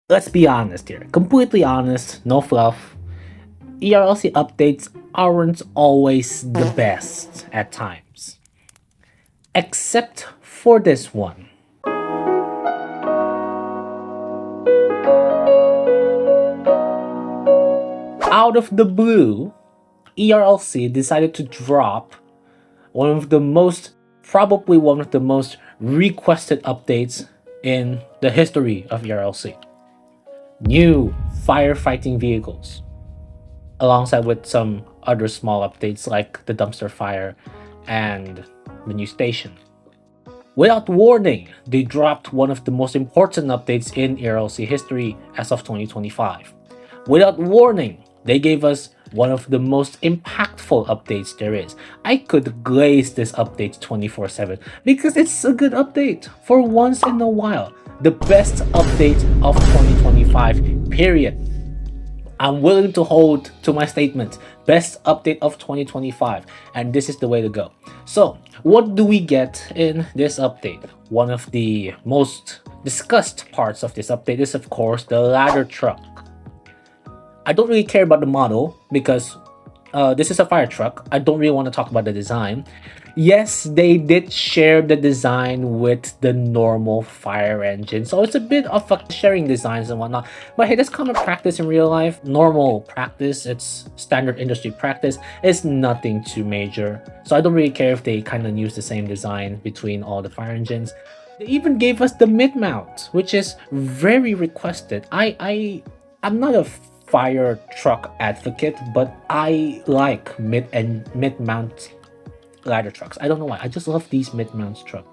Let's be honest here. Completely honest, no fluff. ERLC updates aren't always the best at times. Except for this one. Out of the blue, ERLC decided to drop probably one of the most requested updates in the history of ERLC. New firefighting vehicles, alongside with some other small updates like the dumpster fire and the new station. Without warning, they dropped one of the most important updates in ERLC history as of 2025. Without warning, they gave us one of the most impactful updates there is. I could glaze this update 24/7 because it's a good update for once in a while. The best update of 2025, period. I'm willing to hold to my statement. Best update of 2025, and this is the way to go. So, what do we get in this update? One of the most discussed parts of this update is, of course, the ladder truck. I don't really care about the model because this is a fire truck. I don't really want to talk about the design. Yes, they did share the design with the normal fire engine, so it's a bit of a sharing designs and whatnot. But hey, that's common practice in real life. Normal practice, it's standard industry practice. It's nothing too major. So I don't really care if they kind of use the same design between all the fire engines. They even gave us the mid mount, which is very requested. I'm not a fire truck advocate, but I like mid mount ladder trucks. I don't know why. I just love these mid mounts truck.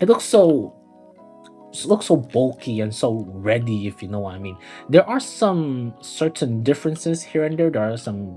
It looks so bulky and so ready, if you know what I mean. There are some certain differences here and there. There are some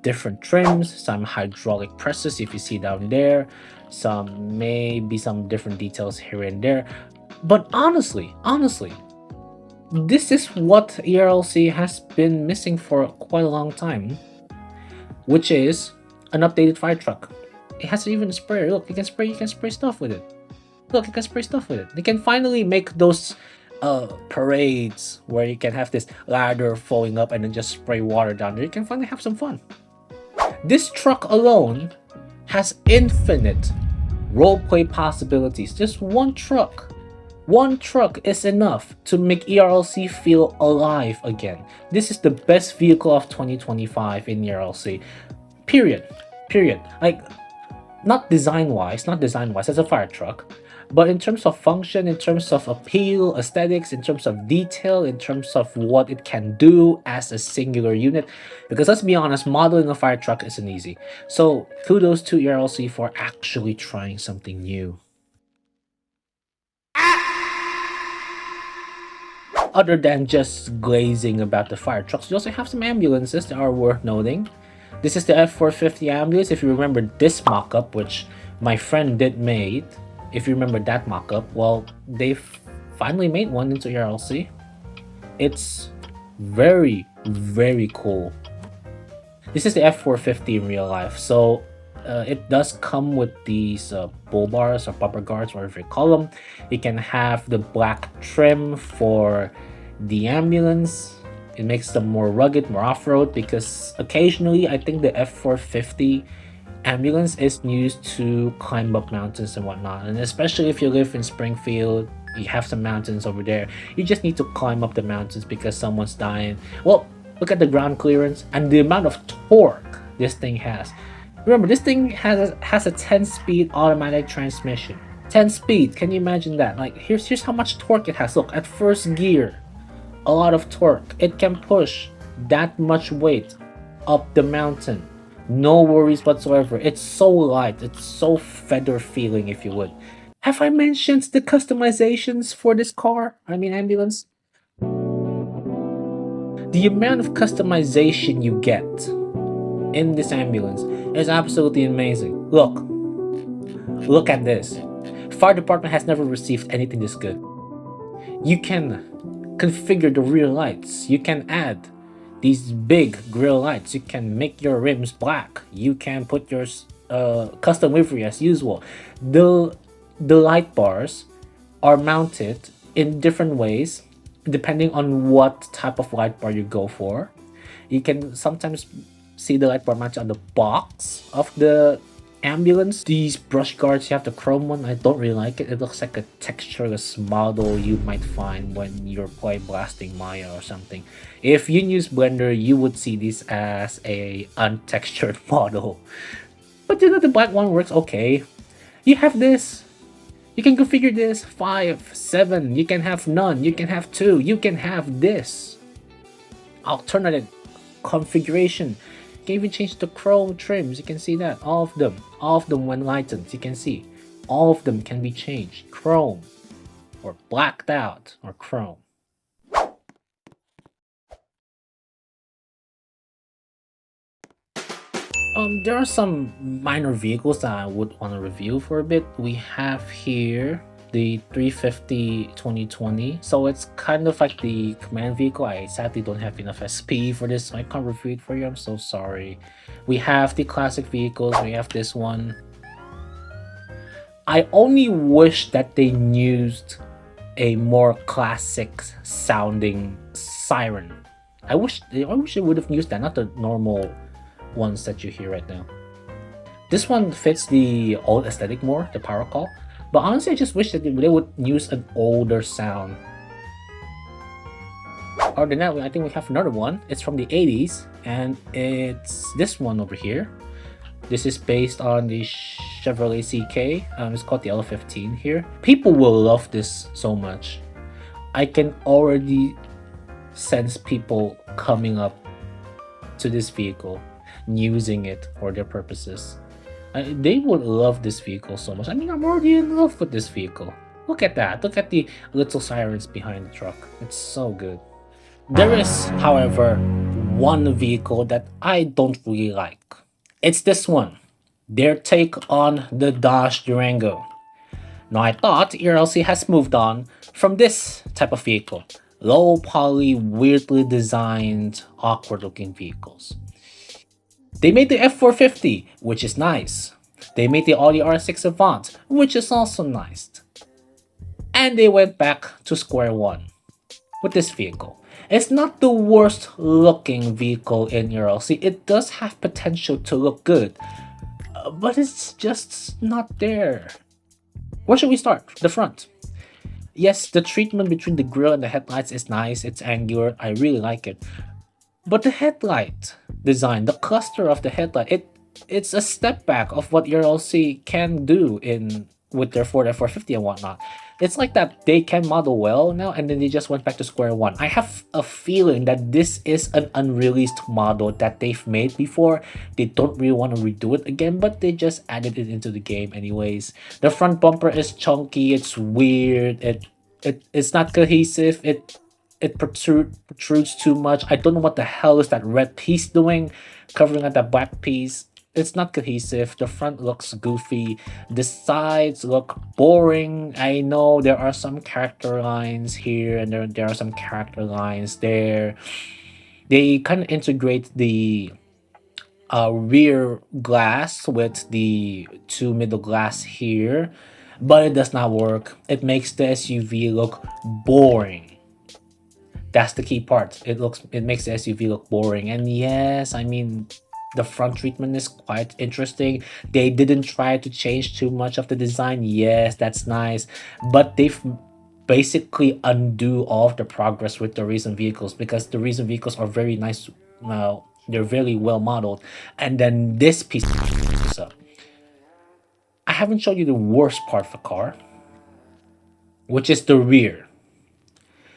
different trims, some hydraulic presses if you see down there, maybe some different details here and there. But honestly, this is what ERLC has been missing for quite a long time, which is an updated fire truck. It has even a sprayer. Look, you can spray stuff with it. Look, you can spray stuff with it. They can finally make those parades where you can have this ladder falling up and then just spray water down there. You can finally have some fun. This truck alone has infinite roleplay possibilities. Just one truck. One truck is enough to make ERLC feel alive again. This is the best vehicle of 2025 in ERLC. Period. Like, not design-wise, as a fire truck, but in terms of function, in terms of appeal, aesthetics, in terms of detail, in terms of what it can do as a singular unit. Because let's be honest, modeling a fire truck isn't easy. So kudos to ERLC for actually trying something new. Other than just glazing about the fire trucks, we also have some ambulances that are worth noting. This is the F450 ambulance. If you remember this mock-up, which my friend did made, if you remember that mock-up, well, they finally made one into ERLC. It's very, very cool. This is the F450 in real life, so it does come with these bull bars or bumper guards, whatever you call them. You can have the black trim for the ambulance. It makes them more rugged, more off-road, because occasionally I think the F450 ambulance is used to climb up mountains and whatnot. And especially if you live in Springfield, you have some mountains over there. You just need to climb up the mountains because someone's dying. Well, look at the ground clearance and the amount of torque this thing has. Remember, this thing has a 10-speed automatic transmission. 10 speed, can you imagine that? Like, here's how much torque it has. Look, at first gear, a lot of torque. It can push that much weight up the mountain. No worries whatsoever. It's so light. It's so feather feeling, if you would. Have I mentioned the customizations for this car? I mean, ambulance? The amount of customization you get in this ambulance is absolutely amazing. Look at this. Fire department has never received anything this good. You can configure the rear lights. You can add these big grill lights. You can make your rims black. You can put your custom livery as usual. The light bars are mounted in different ways depending on what type of light bar you go for. You can sometimes see the light bar match on the box of the ambulance. These brush guards, you have the chrome one. I don't really like it. It looks like a textureless model you might find when you're blasting Maya or something. If you use Blender, you would see this as a untextured model. But you know, the black one works okay. You have this. You can configure this 5, 7. You can have none. You can have 2. You can have this alternative configuration. You can even change the chrome trims. You can see that all of them when lightened. You can see all of them can be changed. Chrome or blacked out or chrome. There are some minor vehicles that I would want to review for a bit. We have here the 350 2020. So it's kind of like the command vehicle. I sadly don't have enough SP for this, so I can't review it for you. I'm so sorry. We have the classic vehicles. We have this one. I only wish that they used a more classic sounding siren. I wish they would have used that, not the normal ones that you hear right now. This one fits the old aesthetic more, the power call. But honestly, I just wish that they would use an older sound. Other than that, I think we have another one. It's from the 80s, and it's this one over here. This is based on the Chevrolet CK. It's called the L15 here. People will love this so much. I can already sense people coming up to this vehicle, using it for their purposes. They would love this vehicle so much. I mean, I'm already in love with this vehicle. Look at that. Look at the little sirens behind the truck. It's so good. There is, however, one vehicle that I don't really like. It's this one. Their take on the Dodge Durango. Now, I thought ERLC has moved on from this type of vehicle. Low poly, weirdly designed, awkward looking vehicles. They made the F450, which is nice. They made the Audi R6 Avant, which is also nice. And they went back to square one with this vehicle. It's not the worst looking vehicle in ERLC. It does have potential to look good, but it's just not there. Where should we start? The front. Yes, the treatment between the grille and the headlights is nice. It's angular. I really like it. But the headlight design, the cluster of the headlight, it's a step back of what ERLC can do with their Ford F450 and whatnot. It's like that they can model well now, and then they just went back to square one. I have a feeling that this is an unreleased model that they've made before. They don't really want to redo it again, but they just added it into the game anyways. The front bumper is chunky. It's weird. It's not cohesive. It protrudes too much. I don't know what the hell is that red piece doing, covering up that black piece. It's not cohesive. The front looks goofy. The sides look boring. I know there are some character lines here, and there are some character lines there. They kind of integrate the rear glass with the two middle glass here, but it does not work. It makes the SUV look boring. That's the key part. It makes the SUV look boring. And yes, I mean, the front treatment is quite interesting. They didn't try to change too much of the design. Yes, that's nice. But they've basically undo all of the progress with the recent vehicles, because the recent vehicles are very nice. They're very well modeled. And then this piece up. I haven't shown you the worst part of the car, which is the rear.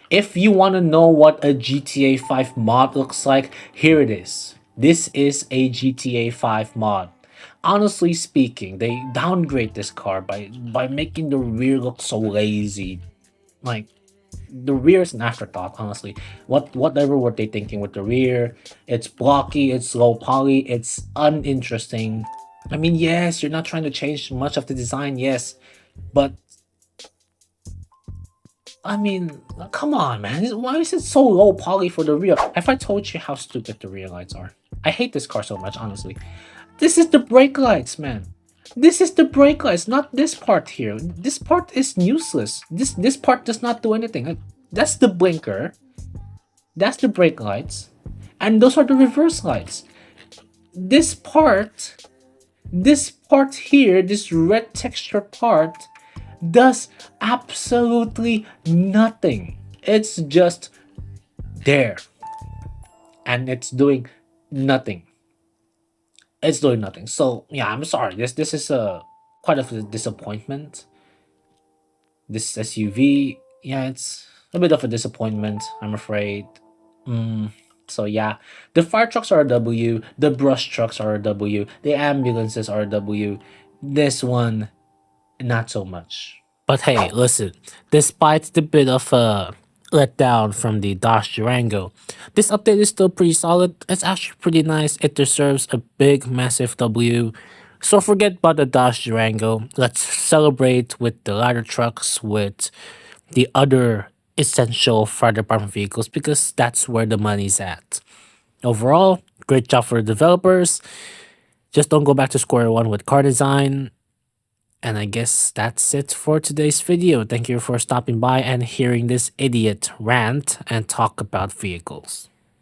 If you want to know what a GTA 5 mod looks like, here it is. This is a GTA 5 mod. Honestly speaking, they downgrade this car by making the rear look so lazy. Like, the rear is an afterthought, honestly. Whatever were they thinking with the rear? It's blocky, it's low poly, it's uninteresting. I mean, yes, you're not trying to change much of the design, yes, but I mean, come on, man. Why is it so low poly for the rear? Have I told you how stupid the rear lights are? I hate this car so much, honestly. This is the brake lights, man. This is the brake lights, not this part here. This part is useless. This part does not do anything. That's the blinker. That's the brake lights. And those are the reverse lights. This part here, this red texture part, does absolutely nothing. It's just there. And it's doing nothing. It's doing nothing. So yeah, I'm sorry. This is a quite of a disappointment. This SUV, yeah, it's a bit of a disappointment, I'm afraid. Mm, so yeah, the fire trucks are a W, the brush trucks are a W, the ambulances are a W. This one, not so much. But hey, listen, despite the bit of a letdown from the Dodge Durango, this update is still pretty solid. It's actually pretty nice. It deserves a big, massive W. So forget about the Dodge Durango. Let's celebrate with the ladder trucks, with the other essential fire department vehicles, because that's where the money's at. Overall, great job for the developers. Just don't go back to square one with car design. And I guess that's it for today's video. Thank you for stopping by and hearing this idiot rant and talk about vehicles.